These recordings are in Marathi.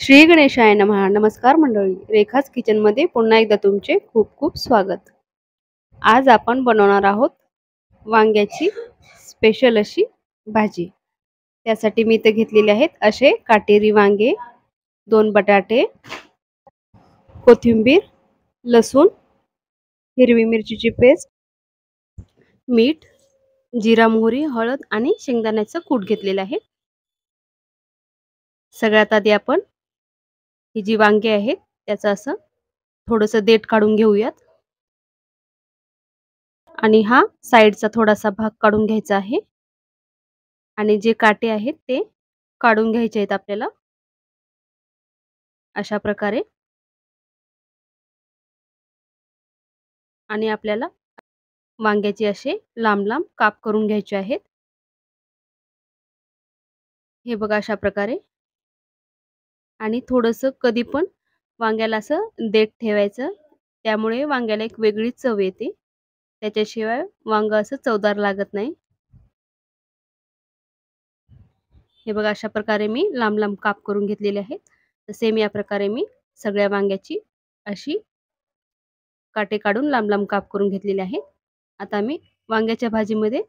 श्री गणेशाय नमः. नमस्कार मंडळी, रेखाच किचनमध्ये पुन्हा एकदा तुमचे खूप खूप स्वागत. आज आपण बनवणार आहोत वांग्याची स्पेशल अशी भाजी. त्यासाठी मी इथे घेतलेले आहेत असे काटेरी वांगे, 2 बटाटे, कोथिंबीर, लसूण, हिरवी मिरचीची पेस्ट, मीठ, जिरा मोहरी, हळद आणि शेंगदाण्याचं कूट घेतलेलं आहे. सगळ्यात आधी आपण ही जी वांगे आहेत त्याचं असं थोडंसं देठ काढून घेऊयात आणि हा साइडचा थोडासा भाग काढून घ्यायचा आहे आणि जे काटे आहेत ते काढून घ्यायचे आहेत आपल्याला अशा प्रकारे. आणि आपल्याला वांग्याचे असे लांब लांब काप करून घ्यायचे आहेत. हे बघा अशा प्रकारे. आणि थोडंसं कधी पण वांग्याला असं देठ ठेवायचं, त्यामुळे वांग्याला एक वेगळी चव येते. त्याच्याशिवाय वांग असं चवदार लागत नाही. हे बघा अशा प्रकारे मी लांब लांब काप करून घेतलेले आहेत. तर सेम या प्रकारे मी सगळ्या वांग्याची अशी काटे काढून लांब लांब काप करून घेतलेले आहेत. आता मी वांग्याच्या भाजीमध्ये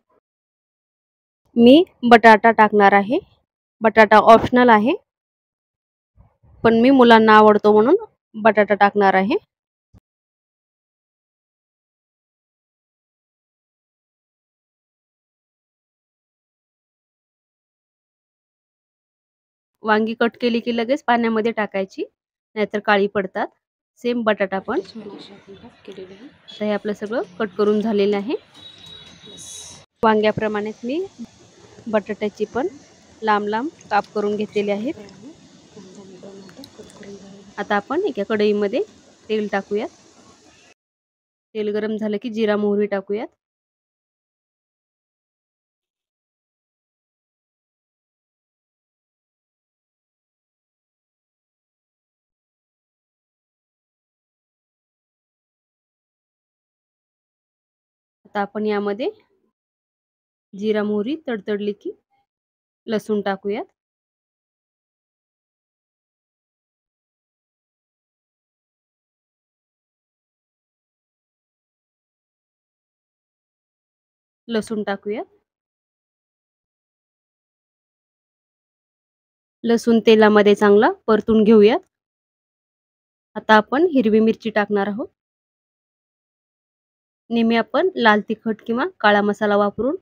मी बटाटा टाकणार आहे. बटाटा ऑप्शनल आहे, पण मी मुलांना आवडतो म्हणून बटाटा टाकणार आहे. वांगी कट केली की लगेच पाण्यामध्ये टाकायची, नाहीतर काळी पडतात. सेम बटाटा पण. आता हे आपलं सगळं कट करून झालेलं आहे. वांग्याप्रमाणेच मी बटाट्याची पण लांब लांब काप करून घेतलेले आहेत. आता आपण एका कढईमध्ये तेल टाकूयात. तेल गरम झालं की जिरा मोहरी टाकूयात. आता आपण यामध्ये जिरा मोहरी तडतडली की लसूण टाकूयात. लसूण टाकूयात. लसूण तेलामध्ये चांगला परतून घेऊयात. आता आपण हिरवी मिरची टाकणार आहोत. नेहमी आपण लाल तिखट किंवा काळा मसाला वापरून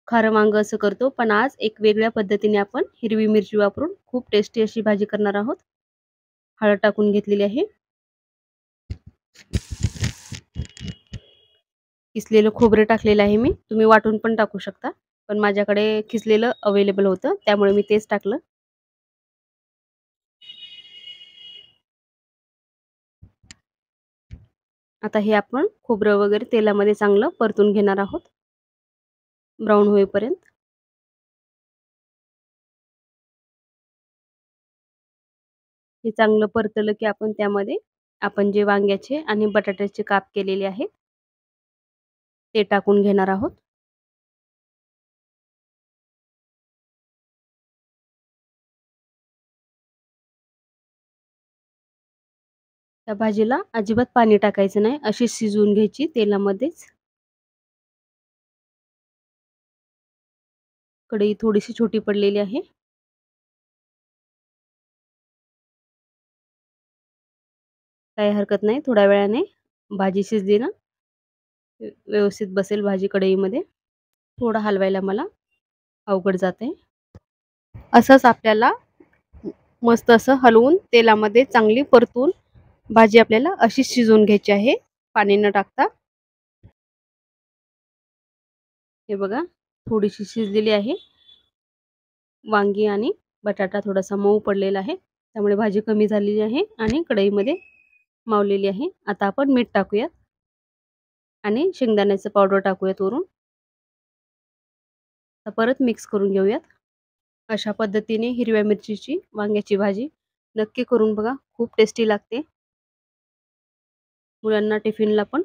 खारं वांग असं करतो, पण आज एक वेगळ्या पद्धतीने आपण हिरवी मिरची वापरून खूप टेस्टी अशी भाजी करणार आहोत. हळद टाकून घेतलेली आहे. किसलेलं खोबरं टाकलेलं आहे मी. तुम्ही वाटून पण टाकू शकता, पण माझ्याकडे किसलेलं अवेलेबल होतं त्यामुळे मी तेच टाकलं. आता हे आपण खोबरं वगैरे तेलामध्ये चांगलं परतून घेणार आहोत, ब्राऊन होईपर्यंत. हे चांगलं परतलं की आपण त्यामध्ये आपण जे वांग्याचे आणि बटाट्याचे काप केलेले आहेत ते टाकून घेणार आहोत. त्या भाजीला अजिबात पाणी टाकायचं नाही, अशी शिजवून घ्यायची तेलामध्येच. कढई थोडीशी छोटी पडलेली आहे. काही हरकत नाही, थोड्या वेळाने भाजी शिजली ना व्यवस्थित बसेल भाजी कढईमध्ये. थोडं हलवायला मला अवघड जाते. असंच आपल्याला मस्त असं हलवून तेलामध्ये चांगली परतून भाजी आपल्याला अशी शिजवून घ्यायची आहे, पाणी न टाकता. हे बघा थोडीशी शिजलेली आहे. वांगी आणि बटाटा थोडासा मऊ पडलेला आहे, त्यामुळे भाजी कमी झालेली आहे आणि कढईमध्ये मावलेली आहे. आता आपण मीठ टाकूयात आणि शेंगदाण्याचं पावडर टाकूयात वरून. आता परत मिक्स करून घेऊयात. अशा पद्धतीने हिरव्या मिरचीची वांग्याची भाजी नक्की करून बघा, खूप टेस्टी लागते. मुलांना टिफिनला पण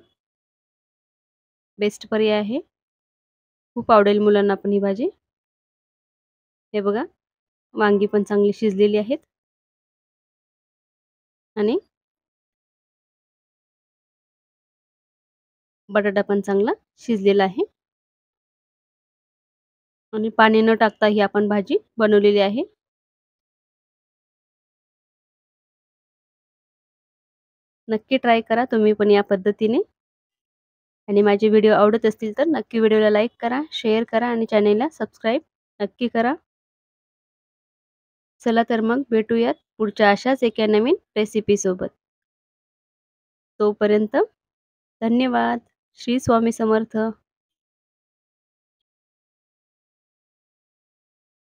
बेस्ट पर्याय आहे. खूप आवडेल मुलांना पण ही भाजी. हे बघा वांगी पण चांगली शिजलेली आहेत. आणि बटाटा पण चांगला शिजलेला आहे आणि पाणी न टाकता ही आपण भाजी बनवलेली आहे. नक्की ट्राय करा तुम्ही पण या पद्धतीने आणि माझे व्हिडिओ आवडत असतील तर नक्की व्हिडिओला लाईक करा, शेअर करा आणि चॅनेलला सबस्क्राईब नक्की करा. चला तर मग भेटूयात पुढच्या अशाच एका नवीन रेसिपीसोबत. तोपर्यंत धन्यवाद. श्री स्वामी समर्थ.